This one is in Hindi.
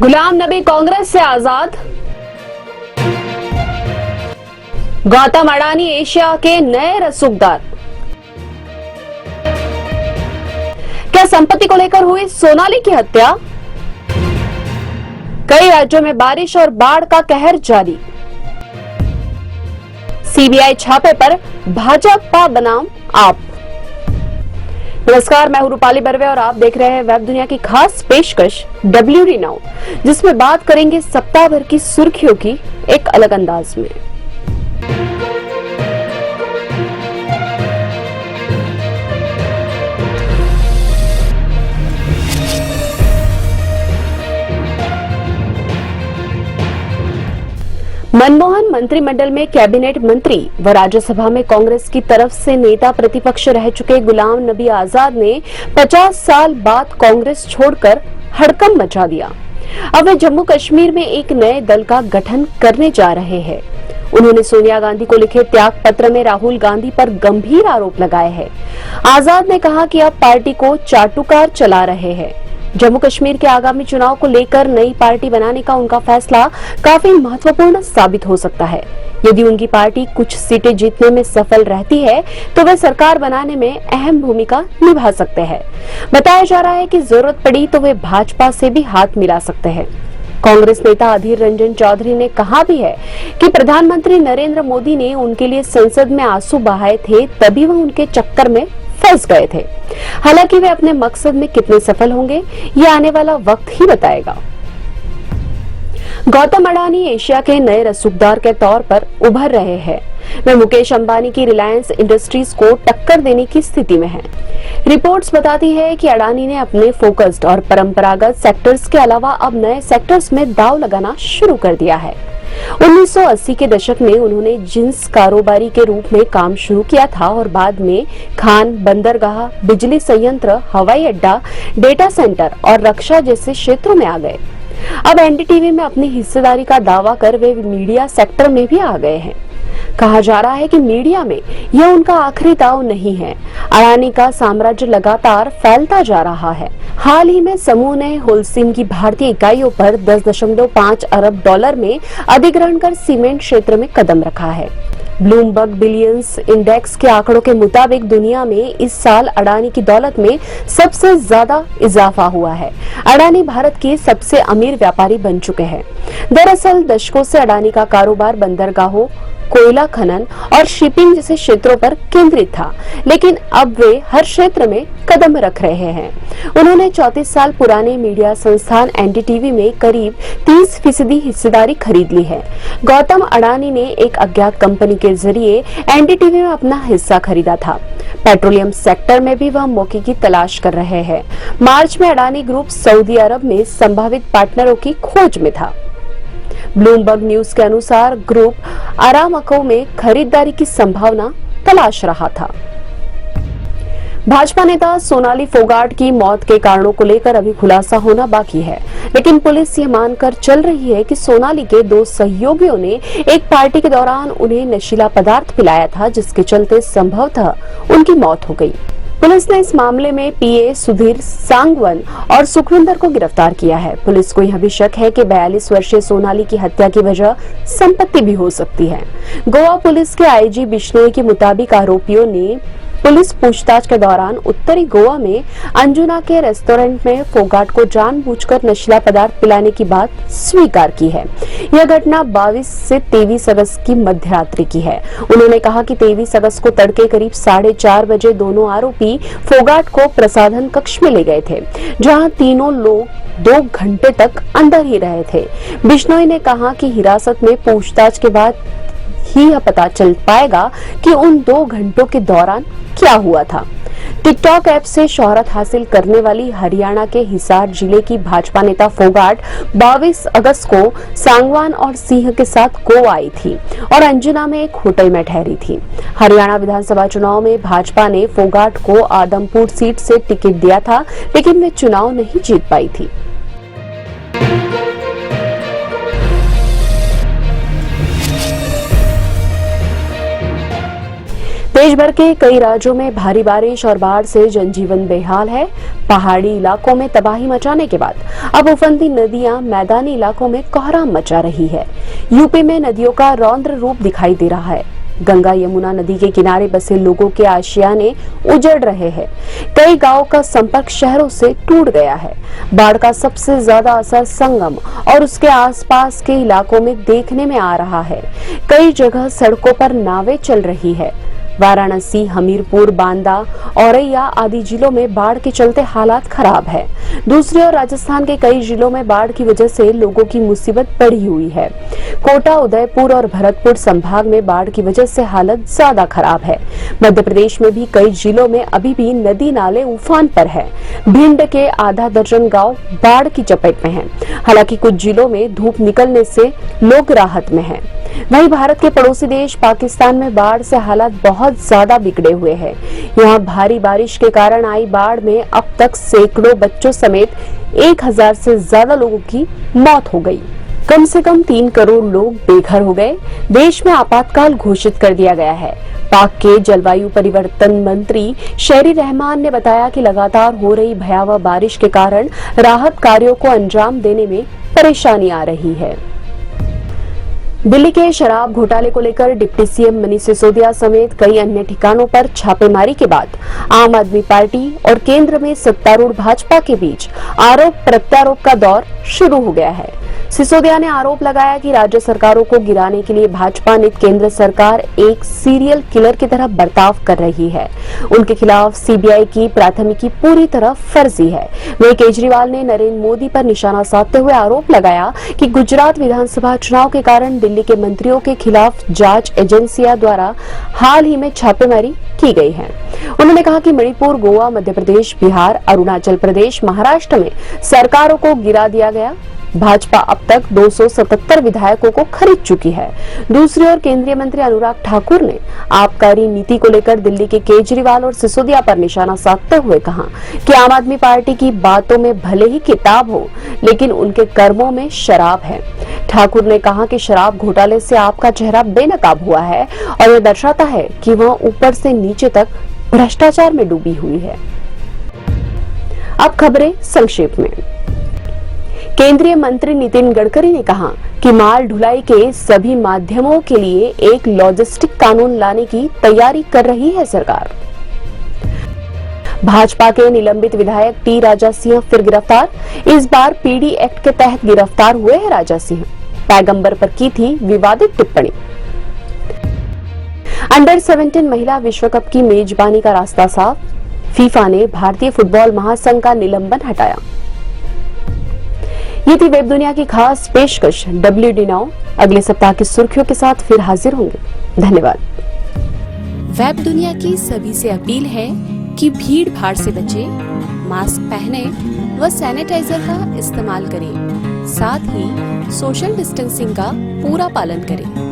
गुलाम नबी कांग्रेस से आजाद। गौतम अडानी एशिया के नए रसूखदार। क्या संपत्ति को लेकर हुई सोनाली की हत्या? कई राज्यों में बारिश और बाढ़ का कहर जारी। सीबीआई छापे पर भाजपा बनाम आप। नमस्कार, मैं हूं रूपाली बर्वे और आप देख रहे हैं वेब दुनिया की खास पेशकश WD नाउ, जिसमें बात करेंगे सप्ताह भर की सुर्खियों की एक अलग अंदाज में। मनमोहन मंत्रिमंडल में कैबिनेट मंत्री व राज्यसभा में कांग्रेस की तरफ से नेता प्रतिपक्ष रह चुके गुलाम नबी आजाद ने 50 साल बाद कांग्रेस छोड़कर हड़कंप मचा दिया। अब वे जम्मू कश्मीर में एक नए दल का गठन करने जा रहे हैं। उन्होंने सोनिया गांधी को लिखे त्याग पत्र में राहुल गांधी पर गंभीर आरोप लगाए हैं। आजाद ने कहा कि अब पार्टी को चाटुकार चला रहे हैं। जम्मू कश्मीर के आगामी चुनाव को लेकर नई पार्टी बनाने का उनका फैसला काफी महत्वपूर्ण साबित हो सकता है। यदि उनकी पार्टी कुछ सीटें जीतने में सफल रहती है तो वे सरकार बनाने में अहम भूमिका निभा सकते हैं। बताया जा रहा है कि जरूरत पड़ी तो वे भाजपा से भी हाथ मिला सकते हैं। कांग्रेस नेता अधीर रंजन चौधरी ने कहा भी है कि प्रधानमंत्री नरेंद्र मोदी ने उनके लिए संसद में आंसू बहाए थे, तभी वह उनके चक्कर में फंस गए थे। हालांकि वे अपने मकसद में कितने सफल होंगे, ये आने वाला वक्त ही बताएगा। गौतम अडानी एशिया के नए रसूखदार के तौर पर उभर रहे हैं। वे मुकेश अंबानी की रिलायंस इंडस्ट्रीज को टक्कर देने की स्थिति में हैं। रिपोर्ट्स बताती है कि अडानी ने अपने फोकस्ड और परंपरागत सेक्टर्स के अलावा अब नए सेक्टर्स में दांव लगाना शुरू कर दिया है। 1980 के दशक में उन्होंने जिंस कारोबारी के रूप में काम शुरू किया था और बाद में खान, बंदरगाह, बिजली संयंत्र, हवाई अड्डा, डेटा सेंटर और रक्षा जैसे क्षेत्रों में आ गए। अब एनडीटीवी में अपनी हिस्सेदारी का दावा कर वे मीडिया सेक्टर में भी आ गए हैं। कहा जा रहा है कि मीडिया में यह उनका आखिरी दांव नहीं है। अडानी का साम्राज्य लगातार फैलता जा रहा है। हाल ही में समूह ने होलसीम की भारतीय इकाइयों पर 10.5 अरब डॉलर में अधिग्रहण कर सीमेंट क्षेत्र में कदम रखा है। ब्लूमबर्ग बिलियंस इंडेक्स के आंकड़ों के मुताबिक दुनिया में इस साल अडानी की दौलत में सबसे ज्यादा इजाफा हुआ है। अडानी भारत के सबसे अमीर व्यापारी बन चुके हैं। दरअसल दशकों से अडानी का कारोबार बंदरगाहों, कोयला खनन और शिपिंग जैसे क्षेत्रों पर केंद्रित था, लेकिन अब वे हर क्षेत्र में कदम रख रहे हैं। उन्होंने 34 साल पुराने मीडिया संस्थान एनडीटीवी में करीब 30% हिस्सेदारी खरीद ली है। गौतम अडानी ने एक अज्ञात कंपनी के जरिए एनडीटीवी में अपना हिस्सा खरीदा था। पेट्रोलियम सेक्टर में भी वह मौके की तलाश कर रहे हैं। मार्च में अडानी ग्रुप सऊदी अरब में संभावित पार्टनरों की खोज में था। ब्लूमबर्ग न्यूज के अनुसार ग्रुप अरामको में खरीदारी की संभावना तलाश रहा था। भाजपा नेता सोनाली फोगाट की मौत के कारणों को लेकर अभी खुलासा होना बाकी है, लेकिन पुलिस यह मानकर चल रही है कि सोनाली के 2 सहयोगियों ने एक पार्टी के दौरान उन्हें नशीला पदार्थ पिलाया था, जिसके चलते संभवतः उनकी मौत हो गई। पुलिस ने इस मामले में पीए सुधीर सांगवन और सुखविंदर को गिरफ्तार किया है। पुलिस को यह भी शक है कि 42 वर्षीय सोनाली की हत्या की वजह संपत्ति भी हो सकती है। गोवा पुलिस के आईजी बिश्नोई के मुताबिक आरोपियों ने पुलिस पूछताछ के दौरान उत्तरी गोवा में अंजुना के रेस्टोरेंट में फोगाट को जानबूझकर नशीला पदार्थ पिलाने की बात स्वीकार की है। यह घटना 22 से 23 अगस्त की मध्यरात्रि की है। उन्होंने कहा कि 23 अगस्त को तड़के करीब 4:30 बजे दोनों आरोपी फोगाट को प्रसाधन कक्ष में ले गए थे, जहां तीनों लोग 2 घंटे तक अंदर ही रहे थे। बिश्नोई ने कहा कि हिरासत में पूछताछ के बाद ही यह पता चल पाएगा कि उन 2 घंटों के दौरान क्या हुआ था। टिकटॉक ऐप से शोहरत हासिल करने वाली हरियाणा के हिसार जिले की भाजपा नेता फोगाट 22 अगस्त को सांगवान और सिंह के साथ गोवा आई थी और अंजुना में एक होटल में ठहरी थी। हरियाणा विधानसभा चुनाव में भाजपा ने फोगाट को आदमपुर सीट से टिकट दिया था, लेकिन वे चुनाव नहीं जीत पाई थी। देश भर के कई राज्यों में भारी बारिश और बाढ़ से जनजीवन बेहाल है। पहाड़ी इलाकों में तबाही मचाने के बाद अब उफनती नदियां मैदानी इलाकों में कोहराम मचा रही है। यूपी में नदियों का रौद्र रूप दिखाई दे रहा है। गंगा यमुना नदी के किनारे बसे लोगों के आशियाने उजड़ रहे हैं। कई गांवों का संपर्क शहरों से टूट गया है। बाढ़ का सबसे ज्यादा असर संगम और उसके आसपास के इलाकों में देखने में आ रहा है। कई जगह सड़कों पर नावें चल रही है। वाराणसी, हमीरपुर, बांदा, औरैया आदि जिलों में बाढ़ के चलते हालात खराब है। दूसरी ओर राजस्थान के कई जिलों में बाढ़ की वजह से लोगों की मुसीबत बढ़ी हुई है। कोटा, उदयपुर और भरतपुर संभाग में बाढ़ की वजह से हालत ज्यादा खराब है। मध्य प्रदेश में भी कई जिलों में अभी भी नदी नाले उफान पर है। भिंड के आधा दर्जन गांव बाढ़ की चपेट में हैं। हालांकि कुछ जिलों में धूप निकलने से लोग राहत में हैं। वहीं भारत के पड़ोसी देश पाकिस्तान में बाढ़ से हालात बहुत ज्यादा बिगड़े हुए हैं। यहाँ भारी बारिश के कारण आई बाढ़ में अब तक सैकड़ों बच्चों समेत 1000 से ज्यादा लोगों की मौत हो गई। कम से कम 3 करोड़ लोग बेघर हो गए। देश में आपातकाल घोषित कर दिया गया है। पाक के जलवायु परिवर्तन मंत्री शेरी रहमान ने बताया कि लगातार हो रही भयावह बारिश के कारण राहत कार्यों को अंजाम देने में परेशानी आ रही है। दिल्ली के शराब घोटाले को लेकर डिप्टी सीएम मनीष सिसोदिया समेत कई अन्य ठिकानों पर छापेमारी के बाद आम आदमी पार्टी और केंद्र में सत्तारूढ़ भाजपा के बीच आरोप प्रत्यारोप का दौर शुरू हो गया है। सिसोदिया ने आरोप लगाया कि राज्य सरकारों को गिराने के लिए भाजपा ने केंद्र सरकार एक सीरियल किलर की तरह बर्ताव कर रही है। उनके खिलाफ सीबीआई की प्राथमिकी पूरी तरह फर्जी है। वहीं केजरीवाल ने नरेंद्र मोदी पर निशाना साधते हुए आरोप लगाया कि गुजरात विधानसभा चुनाव के कारण दिल्ली के मंत्रियों के खिलाफ जांच एजेंसियों द्वारा हाल ही में छापेमारी की गई है। उन्होंने कहा कि मणिपुर, गोवा, मध्य प्रदेश, बिहार, अरुणाचल प्रदेश, महाराष्ट्र में सरकारों को गिरा दिया गया। भाजपा अब तक 277 विधायकों को खरीद चुकी है। दूसरी ओर केंद्रीय मंत्री अनुराग ठाकुर ने आबकारी नीति को लेकर दिल्ली के केजरीवाल और सिसोदिया पर निशाना साधते हुए कहा कि आम आदमी पार्टी की बातों में भले ही किताब हो, लेकिन उनके कर्मों में शराब है। ठाकुर ने कहा कि शराब घोटाले से आपका चेहरा बेनकाब हुआ है और यह दर्शाता है कि वह ऊपर से नीचे तक भ्रष्टाचार में डूबी हुई है। अब खबरें संक्षेप में। केंद्रीय मंत्री नितिन गडकरी ने कहा कि माल ढुलाई के सभी माध्यमों के लिए एक लॉजिस्टिक कानून लाने की तैयारी कर रही है सरकार। भाजपा के निलंबित विधायक टी राजा सिंह फिर गिरफ्तार। इस बार पीडी एक्ट के तहत गिरफ्तार हुए हैं राजा सिंह। पैगंबर पर की थी विवादित टिप्पणी। अंडर 17 महिला विश्व कप की मेजबानी का रास्ता साफ। फीफा ने भारतीय फुटबॉल महासंघ का निलंबन हटाया। ये थी वेब दुनिया की खास पेशकश WD नाउ। अगले सप्ताह की सुर्खियों के साथ फिर हाजिर होंगे। धन्यवाद। वेब दुनिया की सभी से अपील है कि भीड़ भाड़ से बचें, मास्क पहने व सैनिटाइजर का इस्तेमाल करें। साथ ही सोशल डिस्टेंसिंग का पूरा पालन करें।